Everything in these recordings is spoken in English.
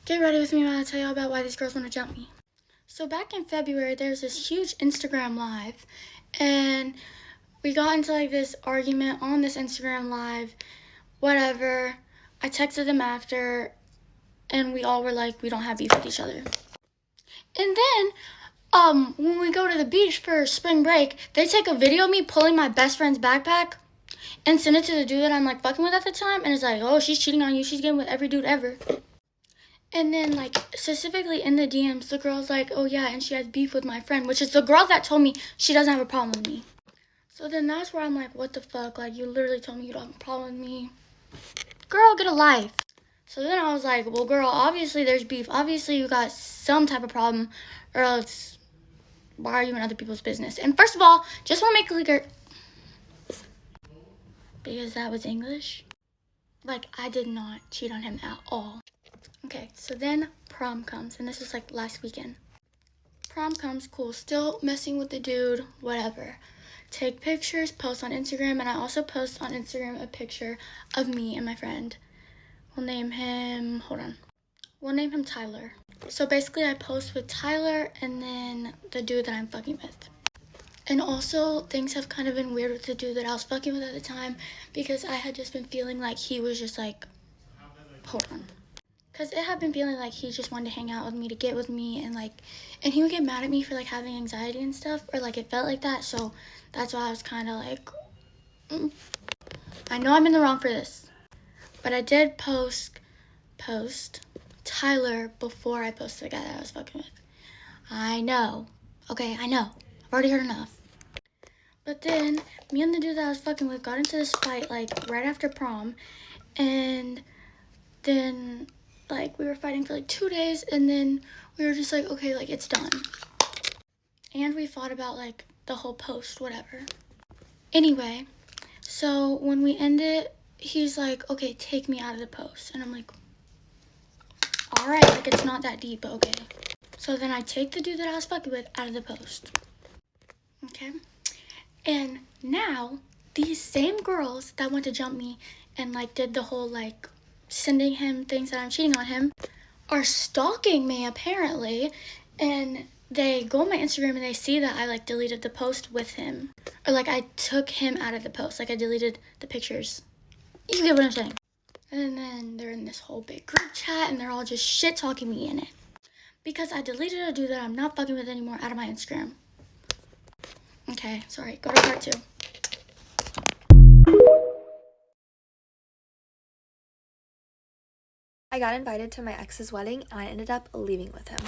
Get ready with me while I tell y'all about why these girls want to jump me. So back in February, there was this huge Instagram live, and we got into like this argument on this Instagram live, whatever. I texted them after, and we all were like, we don't have beef with each other. And then, when we go to the beach for spring break, they take a video of me pulling my best friend's backpack and send it to the dude that I'm like fucking with at the time, and it's like, oh, she's cheating on you, she's getting with every dude ever. And then, like, specifically in the DMs, the girl's like, oh yeah, and she has beef with my friend, which is the girl that told me she doesn't have a problem with me. So then that's where I'm like, what the fuck? Like, you literally told me you don't have a problem with me. Girl, get a life. So then I was like, well, girl, obviously there's beef. Obviously you got some type of problem, or else why are you in other people's business? And first of all, just want to make it clear, because that was English, like, I did not cheat on him at all. Okay, so then prom comes, and this was like last weekend. Prom comes, cool, still messing with the dude, whatever. Take pictures, post on Instagram, and I also post on Instagram a picture of me and my friend. We'll name him Tyler. So basically I post with Tyler and then the dude that I'm fucking with. And also, things have kind of been weird with the dude that I was fucking with at the time, because I had just been feeling like he was just like, because it had been feeling like he just wanted to hang out with me, to get with me, and like, and he would get mad at me for like having anxiety and stuff, or like it felt like that, so that's why I was kind of like, I know I'm in the wrong for this, but I did post Tyler before I posted the guy that I was fucking with. I know, okay, I know, I've already heard enough. But then, me and the dude that I was fucking with got into this fight like right after prom, and then like we were fighting for like 2 days, and then we were just like, okay, like it's done. And we fought about like the whole post, whatever. Anyway, so when we ended, he's like, okay, take me out of the post. And I'm like, all right, like it's not that deep, but okay. So then I take the dude that I was fucking with out of the post. Okay? And now these same girls that went to jump me and like did the whole like sending him things that I'm cheating on him are stalking me apparently, and they go on my Instagram and they see that I like deleted the post with him, or like I took him out of the post, like I deleted the pictures. You get what I'm saying? And then they're in this whole big group chat and they're all just shit talking me in it because I deleted a dude that I'm not fucking with anymore out of my Instagram. Okay, sorry, go to part 2. I got invited to my ex's wedding and I ended up leaving with him.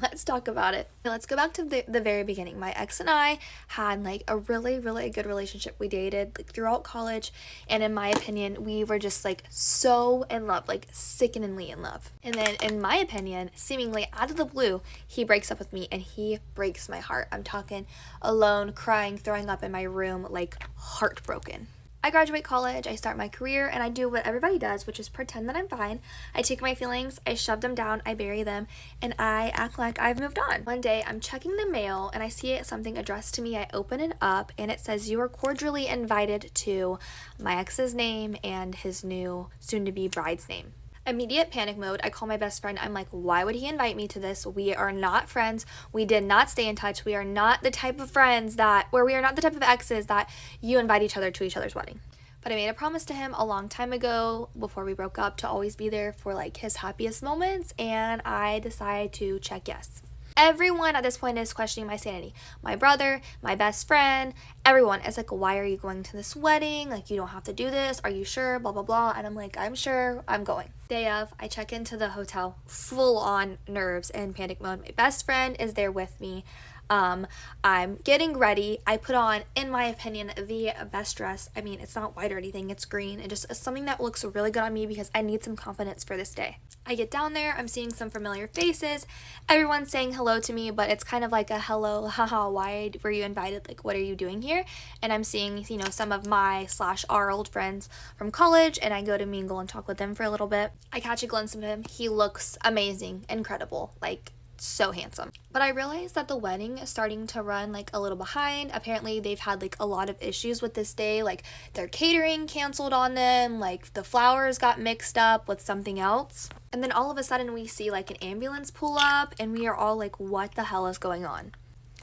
Let's talk about it. Let's go back to the very beginning. My ex and I had like a really, really good relationship. We dated like throughout college, and in my opinion, we were just like so in love, like sickeningly in love. And then in my opinion, seemingly out of the blue, he breaks up with me and he breaks my heart. I'm talking alone, crying, throwing up in my room, like heartbroken. I graduate college, I start my career, and I do what everybody does, which is pretend that I'm fine. I take my feelings, I shove them down, I bury them, and I act like I've moved on. One day, I'm checking the mail, and I see something addressed to me. I open it up, and it says, "You are cordially invited to," my ex's name and his new soon-to-be bride's name. Immediate panic mode. I call my best friend. I'm like, why would he invite me to this? We are not friends. We did not stay in touch. We are not the type of friends we are not the type of exes that you invite each other to each other's wedding. But I made a promise to him a long time ago before we broke up to always be there for like his happiest moments, and I decided to check yes. Everyone at this point is questioning my sanity. My brother, my best friend, everyone is like, why are you going to this wedding? Like, you don't have to do this. Are you sure? Blah, blah, blah. And I'm like, I'm sure, I'm going. Day of, I check into the hotel, full on nerves and panic mode. My best friend is there with me. I'm getting ready. I put on, in my opinion, the best dress. I mean, it's not white or anything, it's green, and just something that looks really good on me because I need some confidence for this day. I get down there, I'm seeing some familiar faces. Everyone's saying hello to me, but it's kind of like a hello, haha, why were you invited? Like, what are you doing here? And I'm seeing, some of my / our old friends from college, and I go to mingle and talk with them for a little bit. I catch a glimpse of him. He looks amazing, incredible, like so handsome. But I realized that the wedding is starting to run like a little behind. Apparently they've had like a lot of issues with this day, like their catering canceled on them, like the flowers got mixed up with something else. And then all of a sudden we see like an ambulance pull up, and we are all like, what the hell is going on?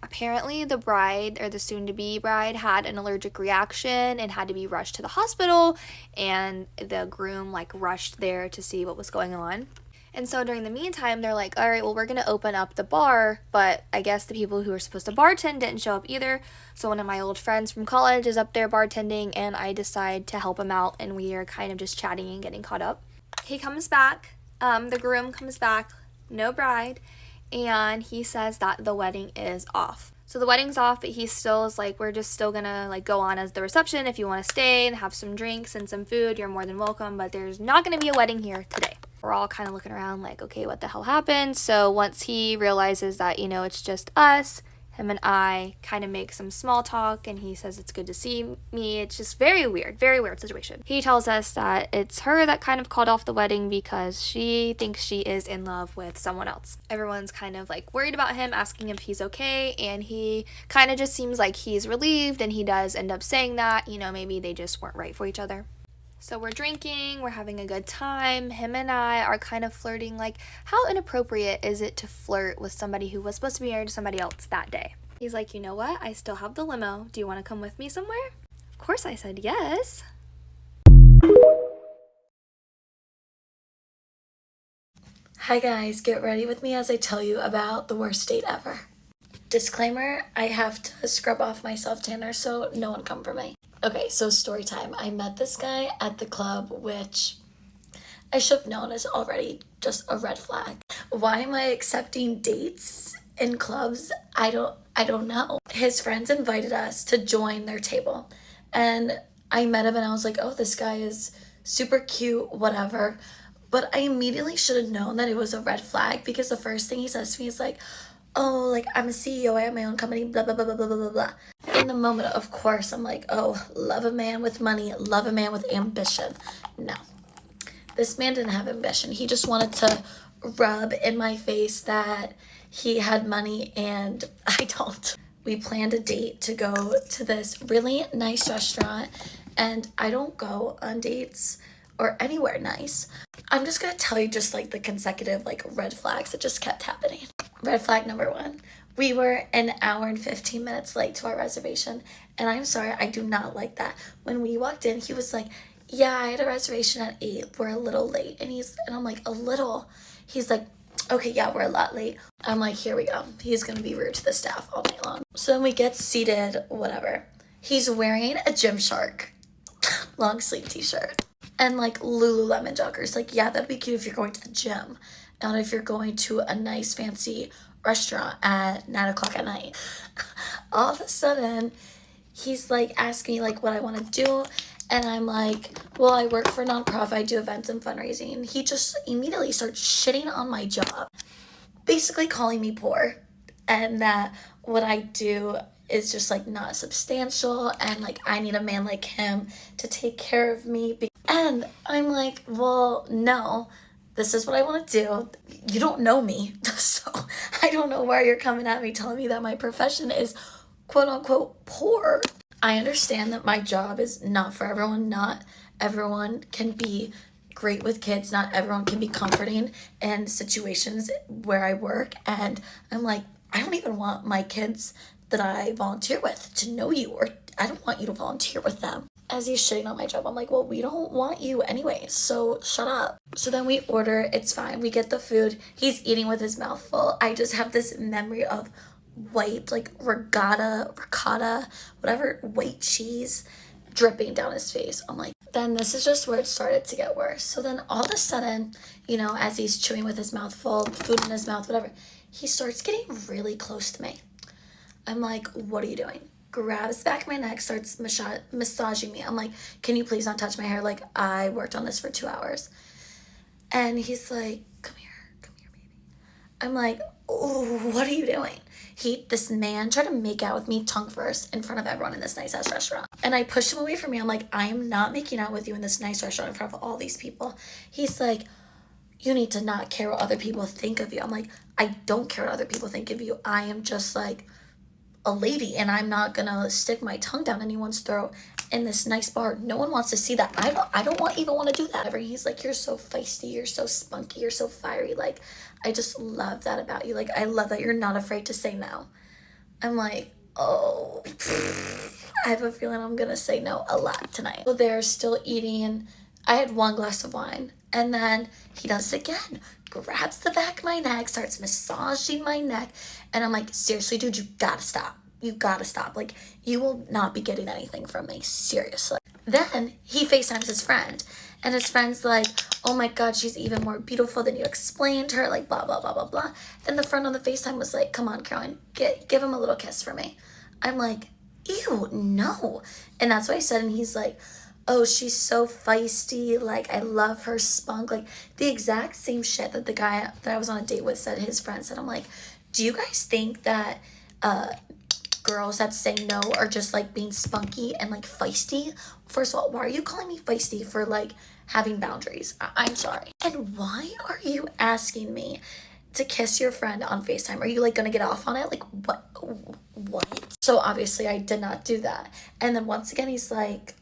Apparently the bride, or the soon-to-be bride, had an allergic reaction and had to be rushed to the hospital, and the groom like rushed there to see what was going on. And so during the meantime, they're like, all right, well, we're going to open up the bar, but I guess the people who were supposed to bartend didn't show up either. So one of my old friends from college is up there bartending, and I decide to help him out, and we are kind of just chatting and getting caught up. He comes back, the groom comes back, no bride, and he says that the wedding is off. So the wedding's off, but he still is like, we're just still gonna like go on as the reception. If you want to stay and have some drinks and some food, you're more than welcome, but there's not gonna be a wedding here today. We're all kind of looking around like, okay, what the hell happened? So once he realizes that, you know, it's just us, him and I kind of make some small talk, and he says it's good to see me. It's just very weird situation. He tells us that it's her that kind of called off the wedding because she thinks she is in love with someone else. Everyone's kind of like worried about him, asking if he's okay, and he kind of just seems like he's relieved, and he does end up saying that, you know, maybe they just weren't right for each other. So we're drinking, we're having a good time. Him and I are kind of flirting. Like, how inappropriate is it to flirt with somebody who was supposed to be married to somebody else that day? He's like, you know what? I still have the limo. Do you want to come with me somewhere? Of course I said yes. Hi guys, get ready with me as I tell you about the worst date ever. Disclaimer, I have to scrub off my self-tanner, so no one come for me. Okay, so story time. I met this guy at the club, which I should have known is already just a red flag. Why am I accepting dates in clubs? I don't know. His friends invited us to join their table, and I met him and I was like, oh, this guy is super cute, whatever. But I immediately should have known that it was a red flag, because the first thing he says to me is like, oh, like, I'm a CEO, I have my own company, blah, blah, blah, blah, blah, blah, blah. In the moment, of course, I'm like, oh, love a man with money, love a man with ambition. No. This man didn't have ambition. He just wanted to rub in my face that he had money and I don't. We planned a date to go to this really nice restaurant, and I don't go on dates or anywhere nice. I'm just gonna tell you just like the consecutive like red flags that just kept happening. Red flag number 1. We were an hour and 15 minutes late to our reservation, and I'm sorry, I do not like that. When we walked in, he was like, yeah, I had a reservation at 8. We're a little late. And I'm like, a little? He's like, okay, yeah, we're a lot late. I'm like, here we go. He's gonna be rude to the staff all night long. So then we get seated, whatever. He's wearing a Gymshark long sleeve t-shirt and like Lululemon joggers. Like, yeah, that'd be cute if you're going to the gym, not if you're going to a nice fancy restaurant at 9 o'clock at night. All of a sudden, he's like asking me like what I want to do, and I'm like, well, I work for a nonprofit, I do events and fundraising. He just immediately starts shitting on my job, basically calling me poor, and that what I do is just like not substantial, and like I need a man like him to take care of me. And I'm like, well, no, this is what I want to do. You don't know me, so I don't know why you're coming at me telling me that my profession is quote unquote poor. I understand that my job is not for everyone. Not everyone can be great with kids. Not everyone can be comforting in situations where I work. And I'm like, I don't even want my kids that I volunteer with to know you, or I don't want you to volunteer with them. As he's shitting on my job, I'm like, well, we don't want you anyway, so shut up. So then we order, it's fine. We get the food. He's eating with his mouth full. I just have this memory of white, like ricotta, whatever, white cheese dripping down his face. I'm like, then this is just where it started to get worse. So then all of a sudden, you know, as he's chewing with his mouth full, food in his mouth, whatever, he starts getting really close to me. I'm like, what are you doing? Grabs the back of my neck, starts massaging me. I'm like, can you please not touch my hair? Like, I worked on this for 2 hours. And he's like, come here, baby. I'm like, oh, what are you doing? This man tried to make out with me tongue first in front of everyone in this nice ass restaurant. And I pushed him away from me. I'm like, I am not making out with you in this nice restaurant in front of all these people. He's like, you need to not care what other people think of you. I'm like, I don't care what other people think of you. I am just like a lady, and I'm not gonna stick my tongue down anyone's throat in this nice bar. No one wants to see that. I don't even want to do that ever. He's like, you're so feisty, you're so spunky, you're so fiery. Like, I just love that about you. Like, I love that you're not afraid to say no. I'm like, oh, I have a feeling I'm gonna say no a lot tonight. So they're still eating. I had one glass of wine, and then he does it again. Grabs the back of my neck, starts massaging my neck, and I'm like, seriously, dude, you gotta stop. You gotta stop. Like, you will not be getting anything from me. Seriously. Then he FaceTimes his friend, and his friend's like, oh my God, she's even more beautiful than you explained her, like, blah, blah, blah, blah, blah. And the friend on the FaceTime was like, come on, Caroline, give him a little kiss for me. I'm like, ew, no. And that's what I said, and he's like, oh, she's so feisty, like, I love her spunk, like, the exact same shit that the guy that I was on a date with said his friend said. I'm like, do you guys think that girls that say no are just, like, being spunky and, like, feisty? First of all, why are you calling me feisty for, like, having boundaries? I'm sorry. And why are you asking me to kiss your friend on FaceTime? Are you, like, gonna get off on it? Like, what? So, obviously, I did not do that. And then once again, he's like,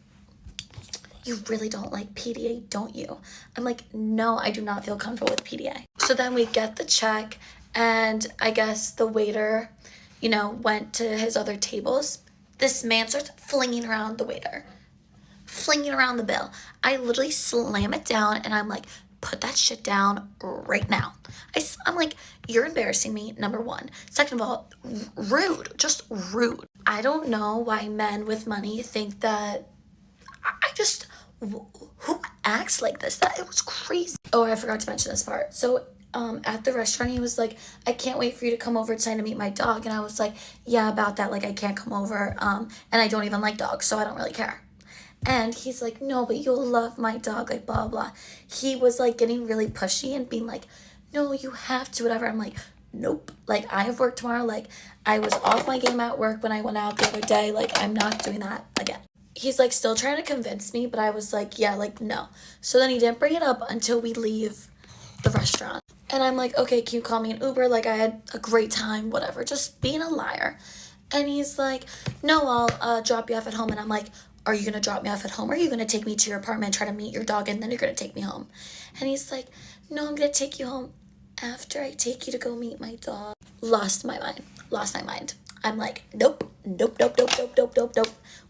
you really don't like PDA, don't you? I'm like, no, I do not feel comfortable with PDA. So then we get the check, and I guess the waiter, you know, went to his other tables. This man starts flinging around the waiter, flinging around the bill. I literally slam it down, and I'm like, put that shit down right now. I'm like, you're embarrassing me, number one. Second of all, rude, just rude. I don't know why men with money think that who acts like this? That it was crazy. Oh, I forgot to mention this part. So at the restaurant, he was like, I can't wait for you to come over tonight to meet my dog. And I was like, yeah, about that, like, I can't come over, and I don't even like dogs, so I don't really care. And he's like, no, but you'll love my dog, like, blah, blah. He was, like, getting really pushy and being like, no, you have to, whatever. I'm like, nope. Like, I have work tomorrow. Like, I was off my game at work when I went out the other day. Like, I'm not doing that again. He's, like, still trying to convince me, but I was like, yeah, like, no. So then he didn't bring it up until we leave the restaurant. And I'm like, okay, can you call me an Uber? Like, I had a great time, whatever, just being a liar. And he's like, no, I'll drop you off at home. And I'm like, are you going to drop me off at home? Or are you going to take me to your apartment and try to meet your dog, and then you're going to take me home? And he's like, no, I'm going to take you home after I take you to go meet my dog. Lost my mind. I'm like, nope.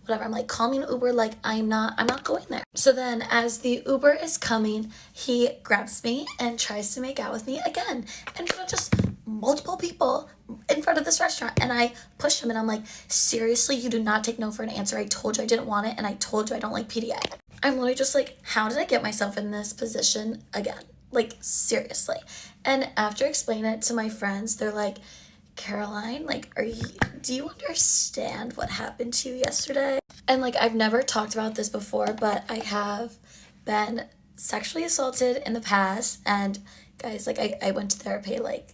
Whatever. I'm like, call me an Uber. Like, I'm not going there. So then as the Uber is coming, he grabs me and tries to make out with me again in front of just multiple people in front of this restaurant. And I push him, and I'm like, seriously, you do not take no for an answer. I told you I didn't want it, and I told you I don't like PDA. I'm literally just like, how did I get myself in this position again? Like, seriously. And after explaining it to my friends, they're like, Caroline, like, do you understand what happened to you yesterday? And, like, I've never talked about this before, but I have been sexually assaulted in the past. And guys, like, I went to therapy, like,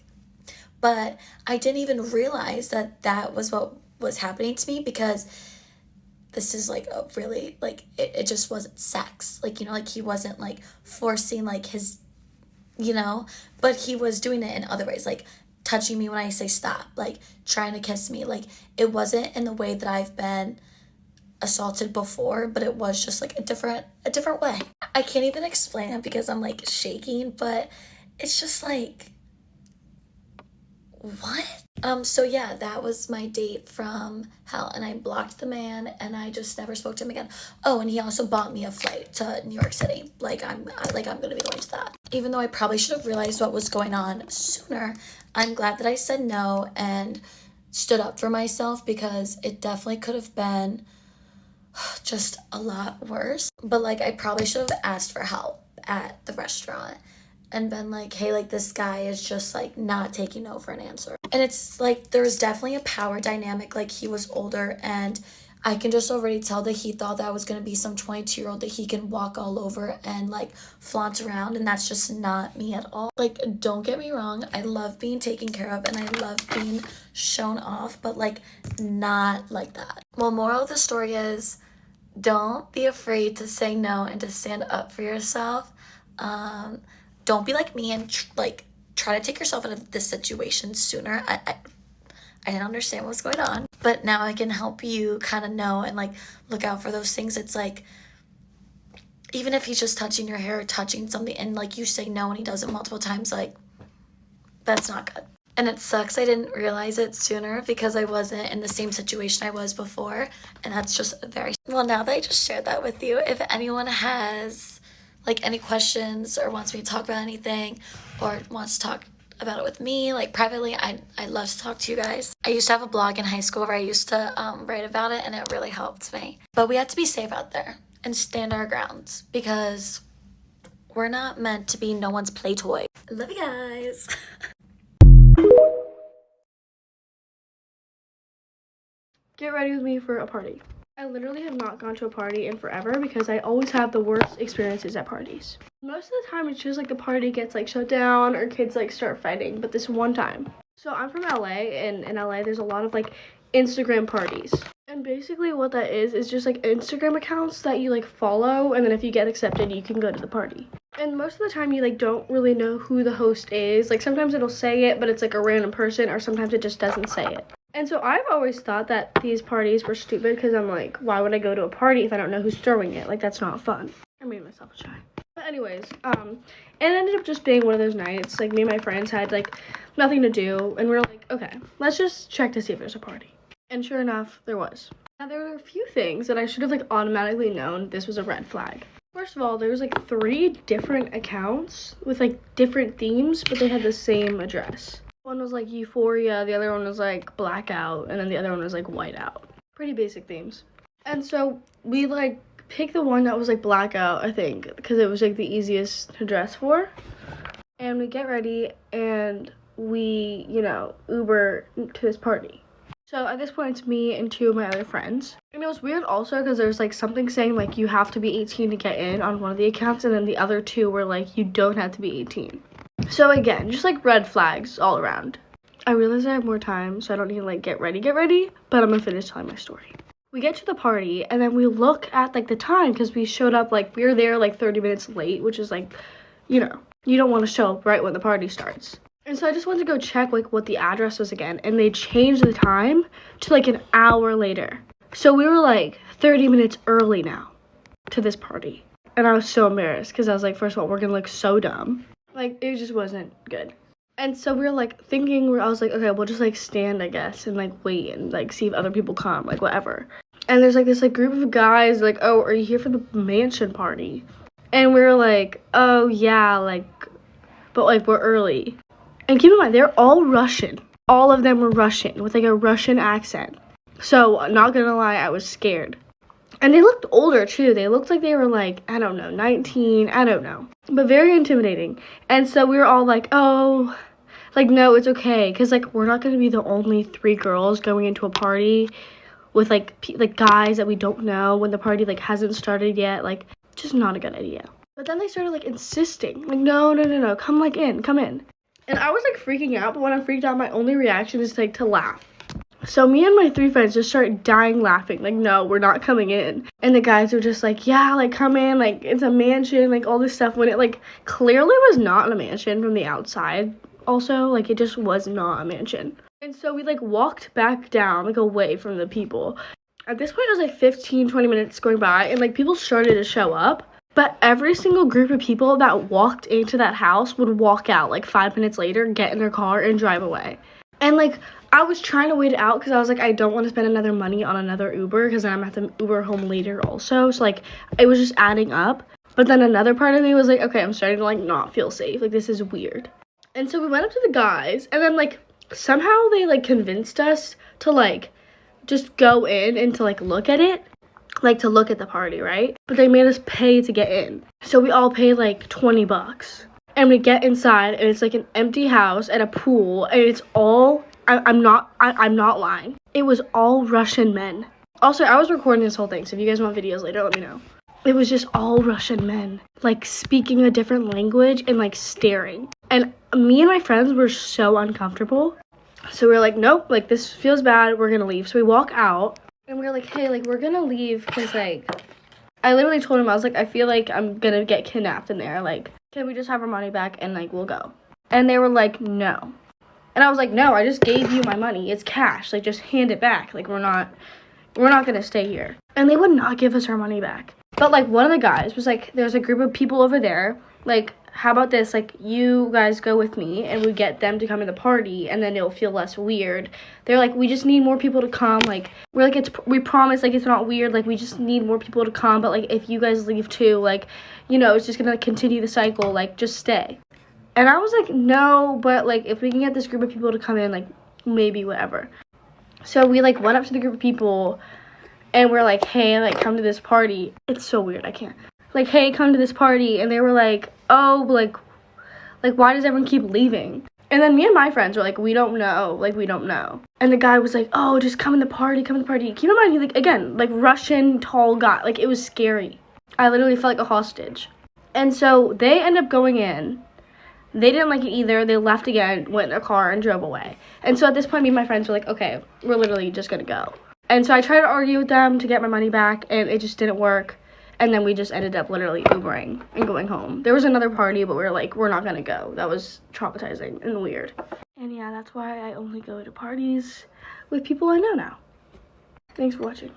but I didn't even realize that was what was happening to me, because this is, like, a really, like, it just wasn't sex. Like, you know, like, he wasn't, like, forcing, like, his, you know, but he was doing it in other ways, like, touching me when I say stop, like, trying to kiss me. Like, it wasn't in the way that I've been assaulted before, but it was just, like, a different way. I can't even explain it because I'm, like, shaking, but it's just like, what? So yeah, that was my date from hell, and I blocked the man, and I just never spoke to him again. Oh, and he also bought me a flight to New York City. Like, I'm gonna be going to that. Even though I probably should have realized what was going on sooner, I'm glad that I said no and stood up for myself, because it definitely could have been just a lot worse. But, like, I probably should have asked for help at the restaurant and been like, hey, like, this guy is just, like, not taking no for an answer. And it's like, there's definitely a power dynamic. Like, he was older, and I can just already tell that he thought that I was going to be some 22-year-old that he can walk all over and, like, flaunt around, and that's just not me at all. Like, don't get me wrong, I love being taken care of, and I love being shown off, but, like, not like that. Well, moral of the story is, don't be afraid to say no and to stand up for yourself. Don't be like me and try to take yourself out of this situation sooner. I didn't understand what was going on. But now I can help you kind of know and like look out for those things. It's like, even if he's just touching your hair or touching something and like you say no and he does it multiple times, like, that's not good. And it sucks I didn't realize it sooner because I wasn't in the same situation I was before. And that's just very, well, now that I just shared that with you, if anyone has like any questions or wants me to talk about anything or wants to talk about it with me, like privately, I love to talk to you guys. I used to have a blog in high school where I used to write about it, and it really helped me. But we have to be safe out there and stand our grounds because we're not meant to be no one's play toy. I love you guys. Get ready with me for a party. I literally have not gone to a party in forever because I always have the worst experiences at parties. Most of the time it's just like the party gets like shut down or kids like start fighting, but this one time. So I'm from LA, and in LA there's a lot of like Instagram parties. And basically what that is just like Instagram accounts that you like follow, and then if you get accepted you can go to the party. And most of the time you like don't really know who the host is. Like sometimes it'll say it, but it's like a random person, or sometimes it just doesn't say it. And so I've always thought that these parties were stupid because I'm like, why would I go to a party if I don't know who's throwing it? Like, that's not fun. I made myself a try. But anyways, it ended up just being one of those nights. Like, me and my friends had, like, nothing to do. And we were like, okay, let's just check to see if there's a party. And sure enough, there was. Now, there were a few things that I should have, like, automatically known this was a red flag. First of all, there was, like, 3 different accounts with, like, different themes, but they had the same address. One was like Euphoria, the other one was like Blackout, and then the other one was like Whiteout. Pretty basic themes. And so we like picked the one that was like Blackout, I think, because it was like the easiest to dress for. And we get ready and we, Uber to this party. So at this point it's me and 2 of my other friends. And it was weird also because there's like something saying like you have to be 18 to get in on one of the accounts, and then the other 2 were like you don't have to be 18. So again, just like red flags all around. I realize I have more time, so I don't need to like get ready, but I'm gonna finish telling my story. We get to the party, and then we look at like the time because we showed up like we were there like 30 minutes late, which is like, you don't want to show up right when the party starts. And so I just wanted to go check like what the address was again, and they changed the time to like an hour later. So we were like 30 minutes early now to this party. And I was so embarrassed because I was like, first of all, we're gonna look so dumb. Like, it just wasn't good. And so we were, like, thinking, I was like, okay, we'll just, like, stand, I guess, and, like, wait and, like, see if other people come, like, whatever. And there's, like, this, like, group of guys, like, oh, are you here for the mansion party? And we were like, oh, yeah, like, but, like, we're early. And keep in mind, they're all Russian. All of them were Russian, with, like, a Russian accent. So, not gonna lie, I was scared. And they looked older, too. They looked like they were, like, I don't know, 19, I don't know. But very intimidating. And so we were all like, oh, like, no, it's okay. Because, like, we're not going to be the only 3 girls going into a party with, like, guys that we don't know when the party, like, hasn't started yet. Like, just not a good idea. But then they started, like, insisting. Like, no, come in. And I was, like, freaking out. But when I'm freaked out, my only reaction is, like, to laugh. So me and my 3 friends just started dying laughing, like, no, we're not coming in. And the guys were just like, yeah, like, come in, like, it's a mansion, like, all this stuff, when it, like, clearly was not a mansion from the outside. Also, like, it just was not a mansion. And so we, like, walked back down, like, away from the people. At this point, it was, like, 15-20 minutes going by, and, like, people started to show up. But every single group of people that walked into that house would walk out, like, 5 minutes later, get in their car, and drive away. And, like, I was trying to wait it out because I was like, I don't want to spend another money on another Uber because then I'm going to have to Uber home later also. So, like, it was just adding up. But then another part of me was like, okay, I'm starting to, like, not feel safe. Like, this is weird. And so we went up to the guys, and then, like, somehow they, like, convinced us to, like, just go in and to, like, look at it. Like, to look at the party, right? But they made us pay to get in. So we all paid, like, $20. And we get inside, and it's, like, an empty house and a pool, and it's all... I'm not lying. It was all Russian men. Also, I was recording this whole thing, so if you guys want videos later, let me know. It was just all Russian men, like, speaking a different language and, like, staring. And me and my friends were so uncomfortable. So we were like, nope, like, this feels bad, we're gonna leave. So we walk out, and we were like, hey, like, we're gonna leave, because, like, I literally told him, I was like, I feel like I'm gonna get kidnapped in there. Like, can we just have our money back, and, like, we'll go? And they were like, no. And I was like, no, I just gave you my money. It's cash. Like, just hand it back. Like, we're not gonna stay here. And they would not give us our money back. But like, one of the guys was like, there's a group of people over there, like, how about this, like, you guys go with me and we get them to come to the party and then it'll feel less weird. They're like, we just need more people to come. Like, we're like, we promise, like, it's not weird. Like, we just need more people to come. But like, if you guys leave too, like, you know, it's just gonna continue the cycle. Like, just stay. And I was like, no, but like, if we can get this group of people to come in, like, maybe whatever. So we like went up to the group of people and we're like, hey, like, come to this party. It's so weird, I can't. Like, hey, come to this party. And they were like, oh, like why does everyone keep leaving? And then me and my friends were like, we don't know. Like, we don't know. And the guy was like, oh, just come in the party, come in the party. Keep in mind, he, like, again, like, Russian, tall guy. Like, it was scary. I literally felt like a hostage. And so they end up going in. They didn't like it either. They left again, went in a car, and drove away. And so at this point, me and my friends were like, okay, we're literally just gonna go. And so I tried to argue with them to get my money back, and it just didn't work. And then we just ended up literally Ubering and going home. There was another party, but we were like, we're not gonna go. That was traumatizing and weird. And yeah, that's why I only go to parties with people I know now. Thanks for watching.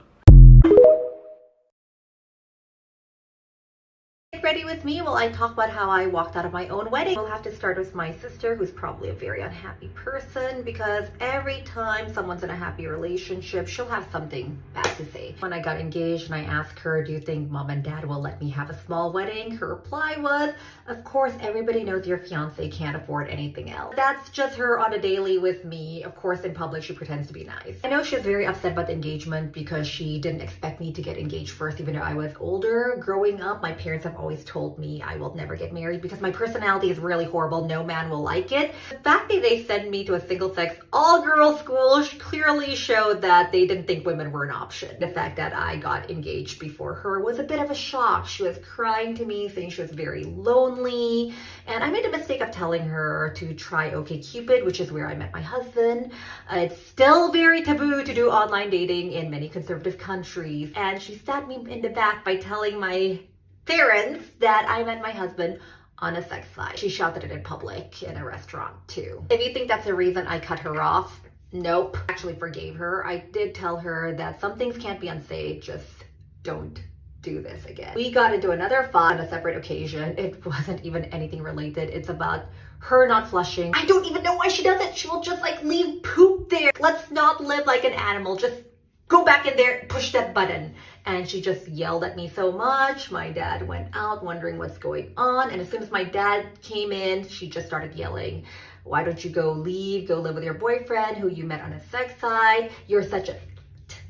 Get ready with me while I talk about how I walked out of my own wedding. We'll have to start with my sister, who's probably a very unhappy person, because every time someone's in a happy relationship, she'll have something bad to say. When I got engaged and I asked her, do you think mom and dad will let me have a small wedding? Her reply was, of course, everybody knows your fiance can't afford anything else. That's just her on a daily with me. Of course, in public, she pretends to be nice. I know she was very upset about the engagement because she didn't expect me to get engaged first, even though I was older. Growing up, my parents have always told me I will never get married because my personality is really horrible. No man will like it. The fact that they sent me to a single-sex, all-girls school clearly showed that they didn't think women were an option. The fact that I got engaged before her was a bit of a shock. She was crying to me, saying she was very lonely, and I made a mistake of telling her to try OkCupid, which is where I met my husband. It's still very taboo to do online dating in many conservative countries, and she stabbed me in the back by telling my parents that I met my husband on a sex site. She shouted it in public in a restaurant too. If you think that's the reason I cut her off, nope. I actually forgave her. I did tell her that some things can't be unsaid, just don't do this again. We got into another fight on a separate occasion. It wasn't even anything related. It's about her not flushing. I don't even know why she does it. She will just like leave poop there. Let's not live like an animal. Just go back in there, push that button. And she just yelled at me so much. My dad went out wondering what's going on. And as soon as my dad came in, she just started yelling, why don't you go live with your boyfriend who you met on a sex site? You're such a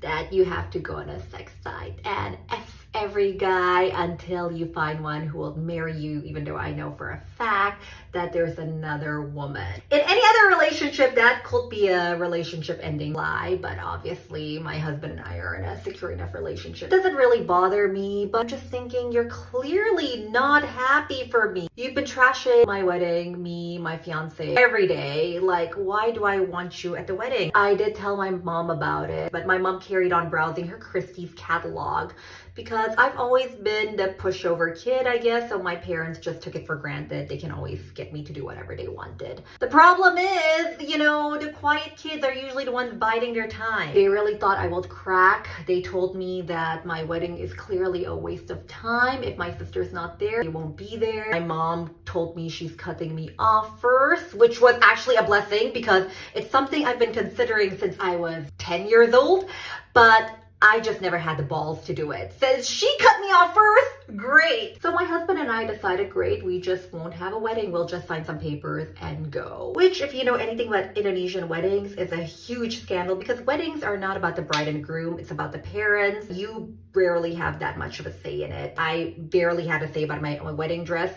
that you have to go on a sex site and F every guy until you find one who will marry you, even though I know for a fact that there's another woman. In any other relationship, that could be a relationship ending lie, but obviously my husband and I are in a secure enough relationship. It doesn't really bother me, but I'm just thinking you're clearly not happy for me. You've been trashing my wedding, me, my fiance, every day. Like, why do I want you at the wedding? I did tell my mom about it, but my mom carried on browsing her Christie's catalog because I've always been the pushover kid, I guess, so my parents just took it for granted. They can always get me to do whatever they wanted. The problem is, you know, the quiet kids are usually the ones biding their time. They really thought I would crack. They told me that my wedding is clearly a waste of time. If my sister's not there, they won't be there. My mom told me she's cutting me off first, which was actually a blessing because it's something I've been considering since I was 10 years old, but I just never had the balls to do it. Since she cut me off first, great. So my husband and I decided, great, we just won't have a wedding. We'll just sign some papers and go. Which, if you know anything about Indonesian weddings, is a huge scandal because weddings are not about the bride and groom. It's about the parents. You rarely have that much of a say in it. I barely had a say about my wedding dress.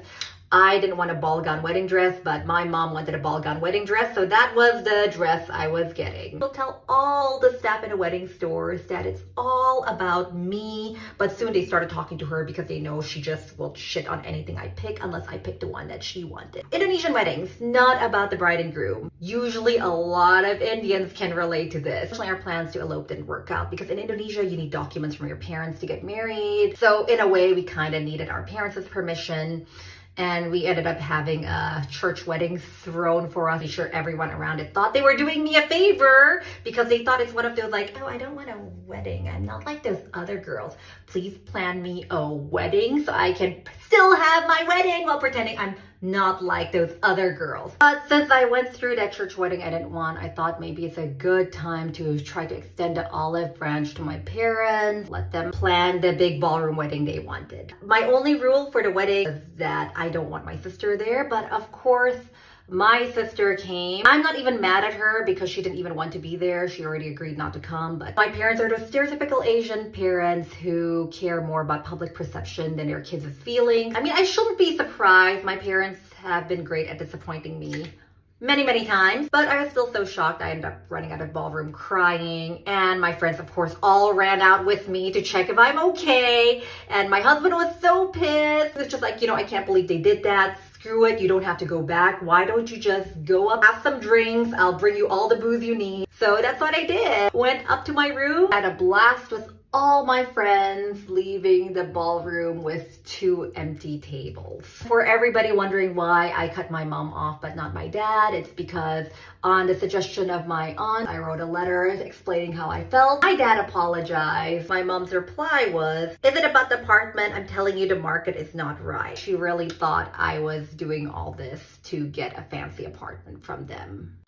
I didn't want a ball gown wedding dress, but my mom wanted a ball gown wedding dress, so that was the dress I was getting. She'll tell all the staff in the wedding stores that it's all about me, but soon they started talking to her because they know she just will shit on anything I pick unless I pick the one that she wanted. Indonesian weddings, not about the bride and groom. Usually a lot of Indians can relate to this. Actually, our plans to elope didn't work out because in Indonesia, you need documents from your parents to get married. So in a way, we kind of needed our parents' permission. and we ended up having a church wedding thrown for us. I'm sure everyone around it thought they were doing me a favor because they thought it's one of those like, oh, I don't want a wedding. I'm not like those other girls. Please plan me a wedding so I can still have my wedding while pretending I'm not like those other girls. But since I went through that church wedding I thought maybe it's a good time to try to extend the olive branch to my parents, let them plan the big ballroom wedding they wanted. My only rule for the wedding is that I don't want my sister there, but of course, my sister came. I'm not even mad at her because she didn't even want to be there. She already agreed not to come. But my parents are those stereotypical Asian parents who care more about public perception than their kids' feelings. I mean, I shouldn't be surprised. My parents have been great at disappointing me many times, but I was still so shocked. I ended up running out of ballroom crying, and my friends of course all ran out with me to check if I'm okay, and my husband was so pissed. It was just like, you know, I can't believe they did that. Screw it, you don't have to go back. Why don't you just go up, have some drinks, I'll bring you all the booze you need. So that's what I did. Went up to my room, had a blast with all my friends, leaving the ballroom with 2 empty tables. For everybody wondering why I cut my mom off but not my dad, it's because on the suggestion of my aunt, I wrote a letter explaining how I felt. My dad apologized. My mom's reply was, is it about the apartment? I'm telling you the market is not right. She really thought I was doing all this to get a fancy apartment from them.